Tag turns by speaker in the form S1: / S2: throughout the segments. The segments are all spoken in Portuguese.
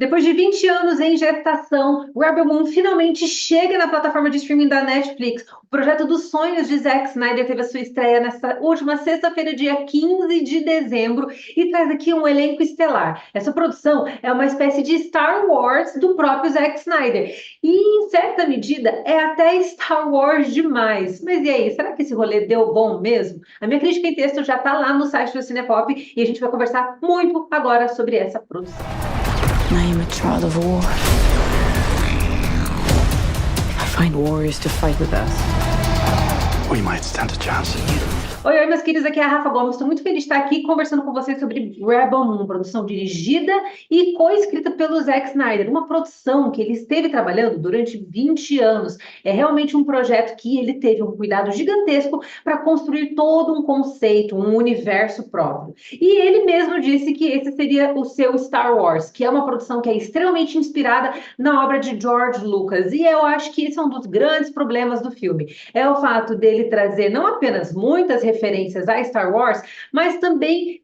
S1: Depois de 20 anos em gestação, Rebel Moon finalmente chega na plataforma de streaming da Netflix. O projeto dos sonhos de Zack Snyder teve a sua estreia nesta última sexta-feira, dia 15 de dezembro, e traz aqui um elenco estelar. Essa produção é uma espécie de Star Wars do próprio Zack Snyder. E, em certa medida, é até Star Wars demais. Mas e aí, será que esse rolê deu bom mesmo? A minha crítica em texto já está lá no site do Cinepop e a gente vai conversar muito agora sobre essa produção.
S2: I am a child of war. I find warriors to fight with us.
S3: We might stand a chance.
S1: Oi, meus queridos, aqui é a Rafa Gomes. Estou muito feliz de estar aqui conversando com vocês sobre Rebel Moon, produção dirigida e co-escrita pelo Zack Snyder, uma produção que ele esteve trabalhando durante 20 anos. É realmente um projeto que ele teve um cuidado gigantesco para construir todo um conceito, um universo próprio. E ele mesmo disse que esse seria o seu Star Wars, que é uma produção que é extremamente inspirada na obra de George Lucas. E eu acho que esse é um dos grandes problemas do filme. É o fato dele trazer não apenas muitas referências a Star Wars, mas também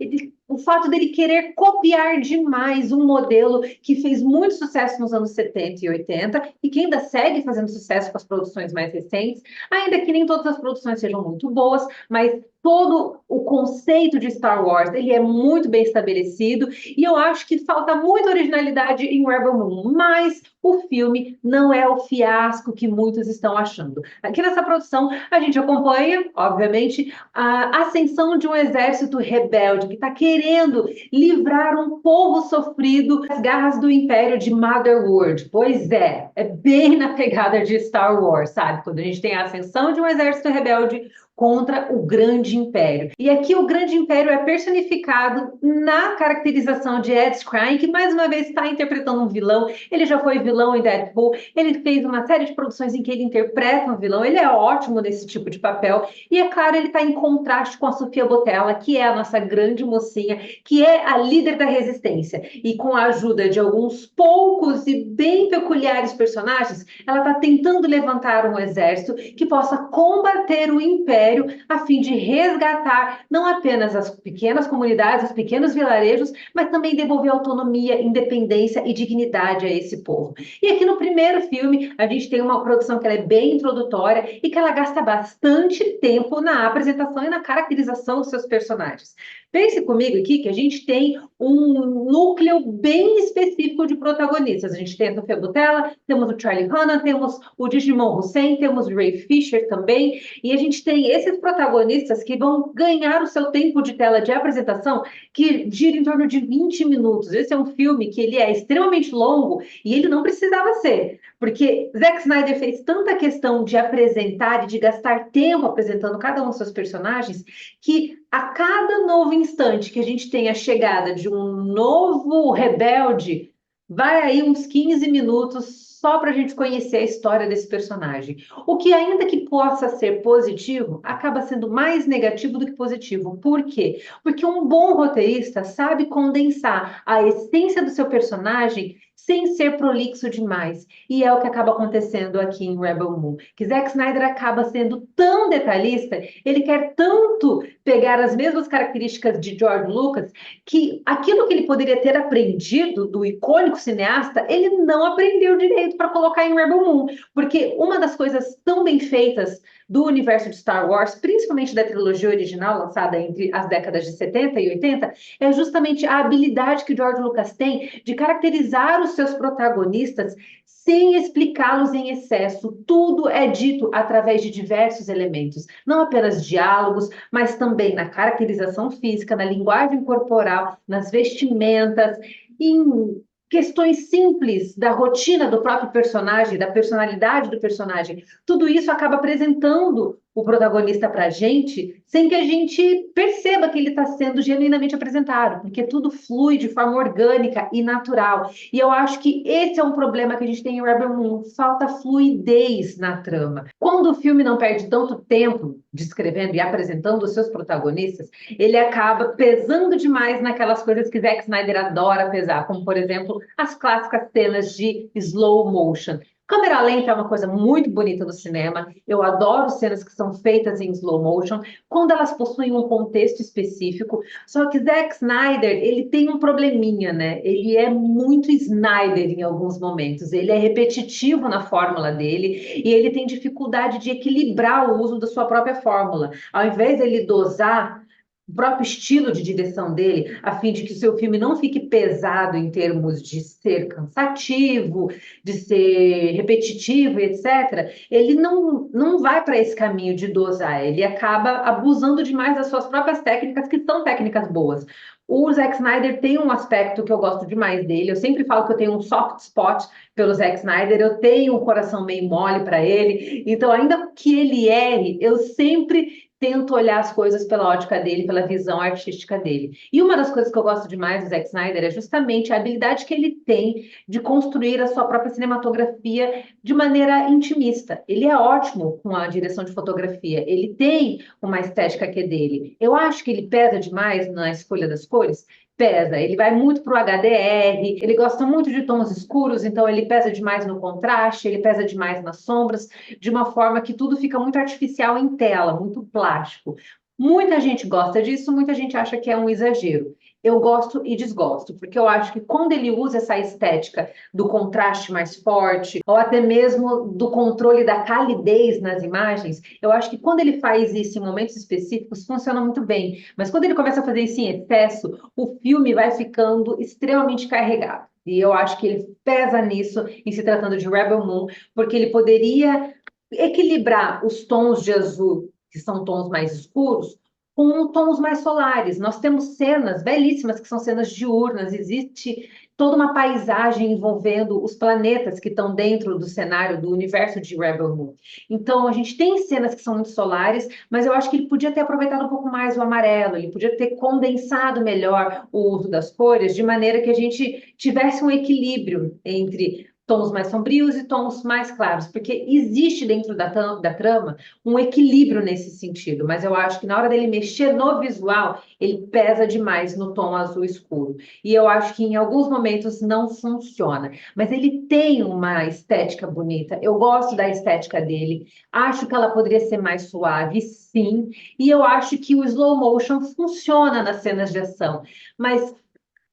S1: o fato dele querer copiar demais um modelo que fez muito sucesso nos anos 70 e 80 e que ainda segue fazendo sucesso com as produções mais recentes, ainda que nem todas as produções sejam muito boas, mas todo o conceito de Star Wars, ele é muito bem estabelecido e eu acho que falta muita originalidade em Rebel Moon, mas o filme não é o fiasco que muitos estão achando. Aqui nessa produção, a gente acompanha, obviamente, a ascensão de um exército rebelde que está querendo livrar um povo sofrido das garras do Império de Motherworld. Pois é bem na pegada de Star Wars, sabe? Quando a gente tem a ascensão de um exército rebelde contra o Grande Império. E aqui o Grande Império é personificado na caracterização de Ed Skrein, que mais uma vez está interpretando um vilão. Ele já foi vilão em Deadpool, ele fez uma série de produções em que ele interpreta um vilão, ele é ótimo nesse tipo de papel, e é claro, ele está em contraste com a Sofia Boutella, que é a nossa grande mocinha, que é a líder da resistência, e com a ajuda de alguns poucos e bem peculiares personagens, ela está tentando levantar um exército que possa combater o Império a fim de resgatar não apenas as pequenas comunidades, os pequenos vilarejos, mas também devolver autonomia, independência e dignidade a esse povo. E aqui no primeiro filme, a gente tem uma produção que ela é bem introdutória e que ela gasta bastante tempo na apresentação e na caracterização dos seus personagens. Pense comigo aqui que a gente tem um núcleo bem específico de protagonistas. A gente tem a Sofia Boutella, temos o Charlie Hunnam, temos o Djimon Hussein, temos o Ray Fisher também, e a gente tem esses protagonistas que vão ganhar o seu tempo de tela de apresentação, que gira em torno de 20 minutos. Esse é um filme que ele é extremamente longo e ele não precisava ser, porque Zack Snyder fez tanta questão de apresentar e de gastar tempo apresentando cada um dos seus personagens, que a cada novo instante que a gente tem a chegada de um novo rebelde, vai aí uns 15 minutos só para a gente conhecer a história desse personagem. O que, ainda que possa ser positivo, acaba sendo mais negativo do que positivo. Por quê? Porque um bom roteirista sabe condensar a essência do seu personagem sem ser prolixo demais. E é o que acaba acontecendo aqui em Rebel Moon. Que Zack Snyder acaba sendo tão detalhista, ele quer tanto pegar as mesmas características de George Lucas, que aquilo que ele poderia ter aprendido do icônico cineasta, ele não aprendeu direito para colocar em Rebel Moon. Porque uma das coisas tão bem feitas do universo de Star Wars, principalmente da trilogia original, lançada entre as décadas de 70 e 80, é justamente a habilidade que George Lucas tem de caracterizar os seus protagonistas sem explicá-los em excesso. Tudo é dito através de diversos elementos, não apenas diálogos, mas também na caracterização física, na linguagem corporal, nas vestimentas, em questões simples da rotina do próprio personagem, da personalidade do personagem. Tudo isso acaba apresentando o protagonista para a gente, sem que a gente perceba que ele está sendo genuinamente apresentado, porque tudo flui de forma orgânica e natural. E eu acho que esse é um problema que a gente tem em Rebel Moon, falta fluidez na trama. Quando o filme não perde tanto tempo descrevendo e apresentando os seus protagonistas, ele acaba pesando demais naquelas coisas que Zack Snyder adora pesar, como, por exemplo, as clássicas cenas de slow motion. Câmera lenta é uma coisa muito bonita no cinema. Eu adoro cenas que são feitas em slow motion, quando elas possuem um contexto específico. Só que Zack Snyder, ele tem um probleminha, né? Ele é muito Snyder em alguns momentos. Ele é repetitivo na fórmula dele e ele tem dificuldade de equilibrar o uso da sua própria fórmula. Ao invés dele dosar o próprio estilo de direção dele, a fim de que o seu filme não fique pesado em termos de ser cansativo, de ser repetitivo, etc., ele não vai para esse caminho de dosar, ele acaba abusando demais das suas próprias técnicas, que são técnicas boas. O Zack Snyder tem um aspecto que eu gosto demais dele. Eu sempre falo que eu tenho um soft spot pelo Zack Snyder, eu tenho um coração meio mole para ele. Então, ainda que ele erre, eu sempre tento olhar as coisas pela ótica dele, pela visão artística dele. E uma das coisas que eu gosto demais do Zack Snyder é justamente a habilidade que ele tem de construir a sua própria cinematografia de maneira intimista. Ele é ótimo com a direção de fotografia, ele tem uma estética que é dele. Eu acho que ele pesa demais na escolha das cores. Pesa, ele vai muito para o HDR, ele gosta muito de tons escuros, então ele pesa demais no contraste, ele pesa demais nas sombras, de uma forma que tudo fica muito artificial em tela, muito plástico. Muita gente gosta disso, muita gente acha que é um exagero. Eu gosto e desgosto, porque eu acho que quando ele usa essa estética do contraste mais forte, ou até mesmo do controle da calidez nas imagens, eu acho que quando ele faz isso em momentos específicos, funciona muito bem. Mas quando ele começa a fazer isso em excesso, o filme vai ficando extremamente carregado. E eu acho que ele pesa nisso em se tratando de Rebel Moon, porque ele poderia equilibrar os tons de azul, que são tons mais escuros, com tons mais solares. Nós temos cenas belíssimas que são cenas diurnas, existe toda uma paisagem envolvendo os planetas que estão dentro do cenário do universo de Rebel Moon. Então, a gente tem cenas que são muito solares, mas eu acho que ele podia ter aproveitado um pouco mais o amarelo, ele podia ter condensado melhor o uso das cores, de maneira que a gente tivesse um equilíbrio entre tons mais sombrios e tons mais claros, porque existe dentro da trama um equilíbrio nesse sentido, mas eu acho que na hora dele mexer no visual, ele pesa demais no tom azul escuro. E eu acho que em alguns momentos não funciona, mas ele tem uma estética bonita. Eu gosto da estética dele. Acho que ela poderia ser mais suave, sim, e eu acho que o slow motion funciona nas cenas de ação, mas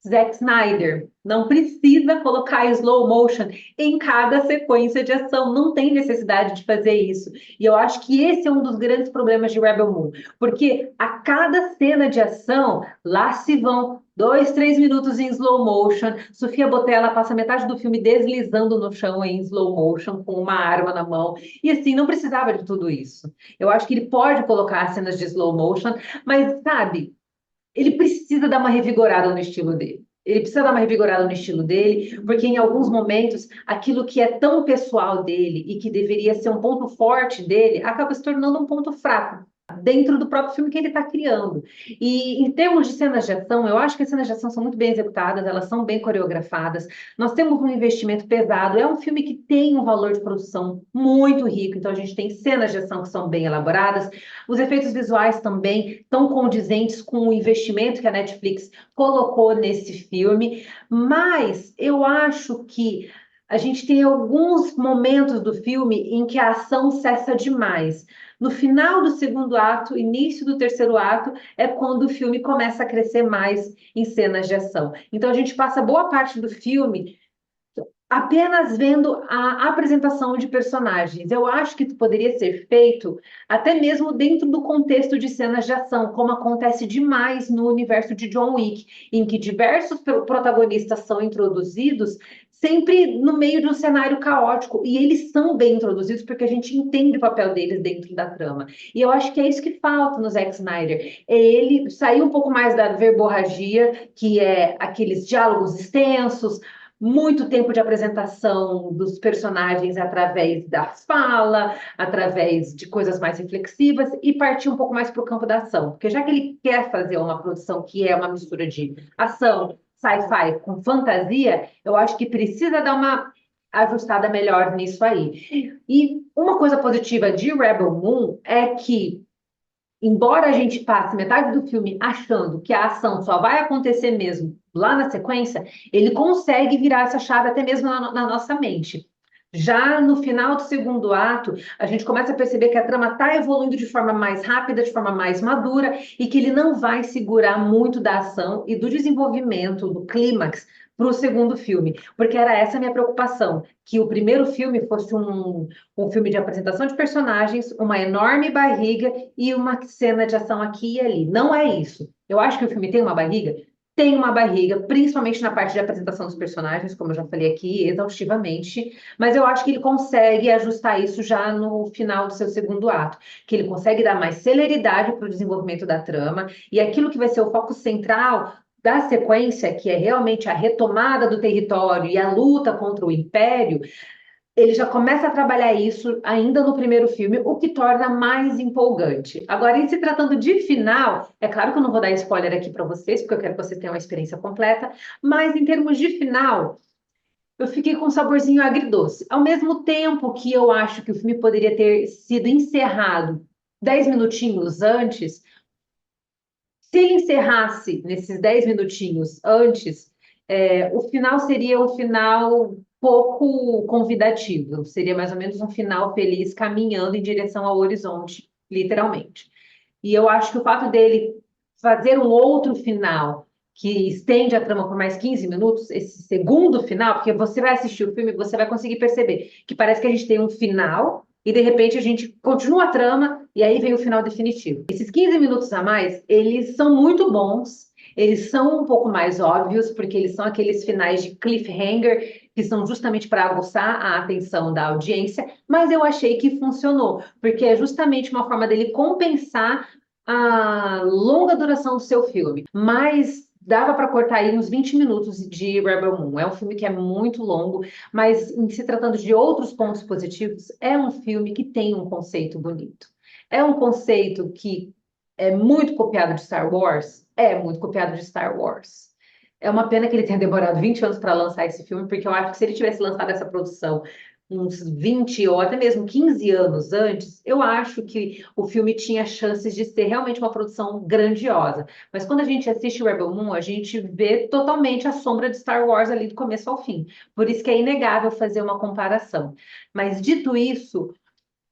S1: Zack Snyder não precisa colocar slow motion em cada sequência de ação, não tem necessidade de fazer isso. E eu acho que esse é um dos grandes problemas de Rebel Moon, porque a cada cena de ação, lá se vão 2, 3 minutos em slow motion. Sofia Boutella passa metade do filme deslizando no chão em slow motion, com uma arma na mão. E assim, não precisava de tudo isso. Eu acho que ele pode colocar cenas de slow motion, mas sabe, ele precisa dar uma revigorada no estilo dele. Ele precisa dar uma revigorada no estilo dele, porque em alguns momentos aquilo que é tão pessoal dele e que deveria ser um ponto forte dele acaba se tornando um ponto fraco dentro do próprio filme que ele está criando. E em termos de cenas de ação, eu acho que as cenas de ação são muito bem executadas, elas são bem coreografadas. Nós temos um investimento pesado, é um filme que tem um valor de produção muito rico, então a gente tem cenas de ação que são bem elaboradas. Os efeitos visuais também estão condizentes com o investimento que a Netflix colocou nesse filme, mas eu acho que a gente tem alguns momentos do filme em que a ação cessa demais. No final do segundo ato, início do terceiro ato, é quando o filme começa a crescer mais em cenas de ação. Então a gente passa boa parte do filme apenas vendo a apresentação de personagens. Eu acho que poderia ser feito até mesmo dentro do contexto de cenas de ação, como acontece demais no universo de John Wick, em que diversos protagonistas são introduzidos sempre no meio de um cenário caótico, e eles são bem introduzidos porque a gente entende o papel deles dentro da trama. E eu acho que é isso que falta no Zack Snyder. É ele sair um pouco mais da verborragia, que é aqueles diálogos extensos, muito tempo de apresentação dos personagens através da fala, através de coisas mais reflexivas e partir um pouco mais para o campo da ação. Porque já que ele quer fazer uma produção que é uma mistura de ação, sci-fi com fantasia, eu acho que precisa dar uma ajustada melhor nisso aí. E uma coisa positiva de Rebel Moon é que embora a gente passe metade do filme achando que a ação só vai acontecer mesmo lá na sequência, ele consegue virar essa chave até mesmo na nossa mente. Já no final do segundo ato, a gente começa a perceber que a trama está evoluindo de forma mais rápida, de forma mais madura, e que ele não vai segurar muito da ação e do desenvolvimento, do clímax, para o segundo filme. Porque era essa a minha preocupação, que o primeiro filme fosse um filme de apresentação de personagens, uma enorme barriga e uma cena de ação aqui e ali. Não é isso. Eu acho que o filme tem uma barriga, tem uma barriga, principalmente na parte de apresentação dos personagens, como eu já falei aqui exaustivamente, mas eu acho que ele consegue ajustar isso já no final do seu segundo ato, que ele consegue dar mais celeridade para o desenvolvimento da trama, e aquilo que vai ser o foco central da sequência, que é realmente a retomada do território e a luta contra o Império, ele já começa a trabalhar isso ainda no primeiro filme, o que torna mais empolgante. Agora, em se tratando de final, é claro que eu não vou dar spoiler aqui para vocês, porque eu quero que vocês tenham uma experiência completa, mas em termos de final, eu fiquei com um saborzinho agridoce. Ao mesmo tempo que eu acho que o filme poderia ter sido encerrado 10 minutinhos antes, se ele encerrasse nesses 10 minutinhos antes, o final seria um final pouco convidativo, seria mais ou menos um final feliz caminhando em direção ao horizonte, literalmente. E eu acho que o fato dele fazer um outro final que estende a trama por mais 15 minutos, esse segundo final, porque você vai assistir o filme e você vai conseguir perceber que parece que a gente tem um final e de repente a gente continua a trama e aí vem o final definitivo. Esses 15 minutos a mais, eles são muito bons, eles são um pouco mais óbvios, porque eles são aqueles finais de cliffhanger que são justamente para aguçar a atenção da audiência, mas eu achei que funcionou, porque é justamente uma forma dele compensar a longa duração do seu filme, mas dava para cortar aí uns 20 minutos de Rebel Moon. É um filme que é muito longo, mas em se tratando de outros pontos positivos, é um filme que tem um conceito bonito. É um conceito que é muito copiado de Star Wars? É muito copiado de Star Wars. É uma pena que ele tenha demorado 20 anos para lançar esse filme, porque eu acho que se ele tivesse lançado essa produção uns 20 ou até mesmo 15 anos antes, eu acho que o filme tinha chances de ser realmente uma produção grandiosa. Mas quando a gente assiste Rebel Moon, a gente vê totalmente a sombra de Star Wars ali do começo ao fim. Por isso que é inegável fazer uma comparação. Mas dito isso,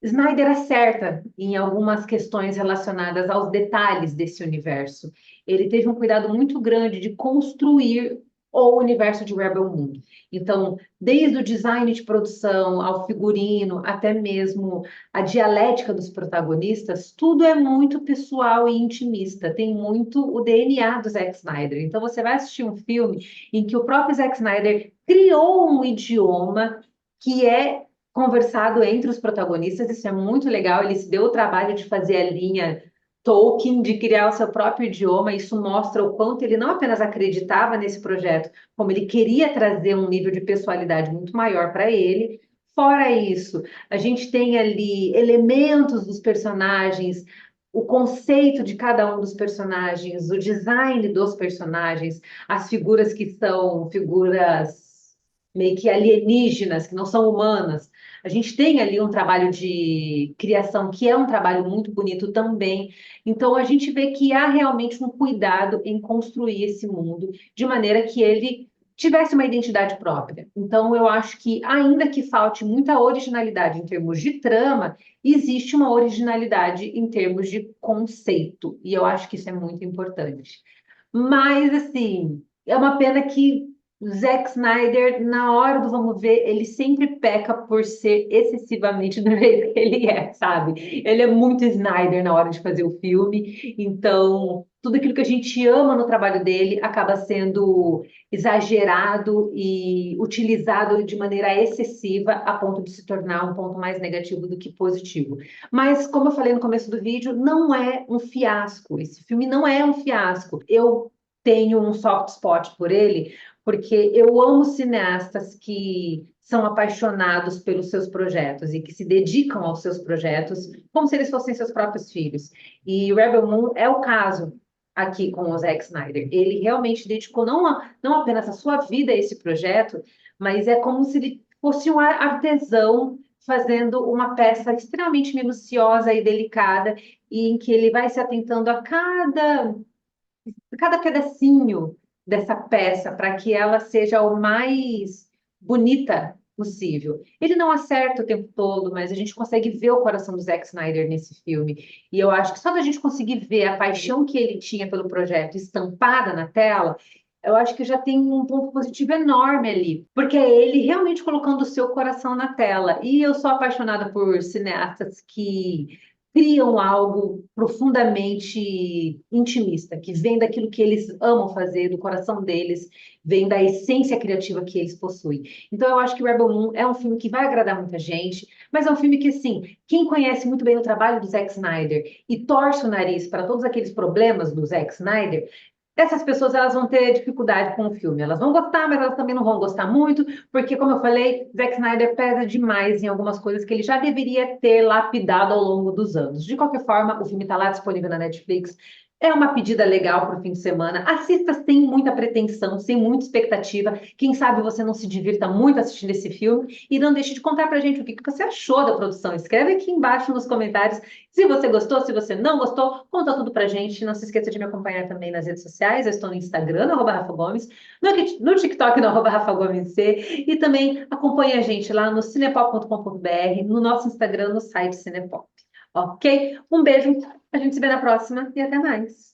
S1: Snyder acerta em algumas questões relacionadas aos detalhes desse universo. Ele teve um cuidado muito grande de construir o universo de Rebel Moon. Então, desde o design de produção, ao figurino, até mesmo a dialética dos protagonistas, tudo é muito pessoal e intimista. Tem muito o DNA do Zack Snyder. Então, você vai assistir um filme em que o próprio Zack Snyder criou um idioma que é conversado entre os protagonistas, isso é muito legal. Ele se deu o trabalho de fazer a linha Tolkien, de criar o seu próprio idioma. Isso mostra o quanto ele não apenas acreditava nesse projeto, como ele queria trazer um nível de pessoalidade muito maior para ele. Fora isso, a gente tem ali elementos dos personagens, o conceito de cada um dos personagens, o design dos personagens, as figuras que são figuras meio que alienígenas, que não são humanas. A gente tem ali um trabalho de criação que é um trabalho muito bonito também. Então, a gente vê que há realmente um cuidado em construir esse mundo de maneira que ele tivesse uma identidade própria. Então, eu acho que, ainda que falte muita originalidade em termos de trama, existe uma originalidade em termos de conceito. E eu acho que isso é muito importante. Mas, assim, é uma pena que o Zack Snyder, na hora do vamos ver, ele sempre peca por ser excessivamente do jeito que ele é, sabe? Ele é muito Snyder na hora de fazer o filme, então tudo aquilo que a gente ama no trabalho dele acaba sendo exagerado e utilizado de maneira excessiva a ponto de se tornar um ponto mais negativo do que positivo. Mas, como eu falei no começo do vídeo, não é um fiasco. Esse filme não é um fiasco. Eu tenho um soft spot por ele, porque eu amo cineastas que são apaixonados pelos seus projetos e que se dedicam aos seus projetos como se eles fossem seus próprios filhos. E Rebel Moon é o caso aqui com o Zack Snyder. Ele realmente dedicou não apenas a sua vida a esse projeto, mas é como se ele fosse um artesão fazendo uma peça extremamente minuciosa e delicada, e em que ele vai se atentando a cada pedacinho dessa peça para que ela seja o mais bonita possível. Ele não acerta o tempo todo, mas a gente consegue ver o coração do Zack Snyder nesse filme. E eu acho que só da gente conseguir ver a paixão que ele tinha pelo projeto estampada na tela, eu acho que já tem um ponto positivo enorme ali, porque é ele realmente colocando o seu coração na tela. E eu sou apaixonada por cineastas que criam algo profundamente intimista, que vem daquilo que eles amam fazer, do coração deles, vem da essência criativa que eles possuem. Então, eu acho que Rebel Moon é um filme que vai agradar muita gente, mas é um filme que, assim, quem conhece muito bem o trabalho do Zack Snyder e torce o nariz para todos aqueles problemas do Zack Snyder, essas pessoas elas vão ter dificuldade com o filme. Elas vão gostar, mas elas também não vão gostar muito, porque, como eu falei, Zack Snyder pesa demais em algumas coisas que ele já deveria ter lapidado ao longo dos anos. De qualquer forma, o filme está lá disponível na Netflix. É uma pedida legal para o fim de semana. Assista sem muita pretensão, sem muita expectativa. Quem sabe você não se divirta muito assistindo esse filme. E não deixe de contar para a gente o que você achou da produção. Escreve aqui embaixo nos comentários se você gostou, se você não gostou, conta tudo pra gente. Não se esqueça de me acompanhar também nas redes sociais. Eu estou no Instagram, no @Rafa Gomes, no TikTok, no @Rafa Gomes C. E também acompanhe a gente lá no cinepop.com.br, no nosso Instagram, no site Cinepop. Ok? Um beijo, a gente se vê na próxima e até mais.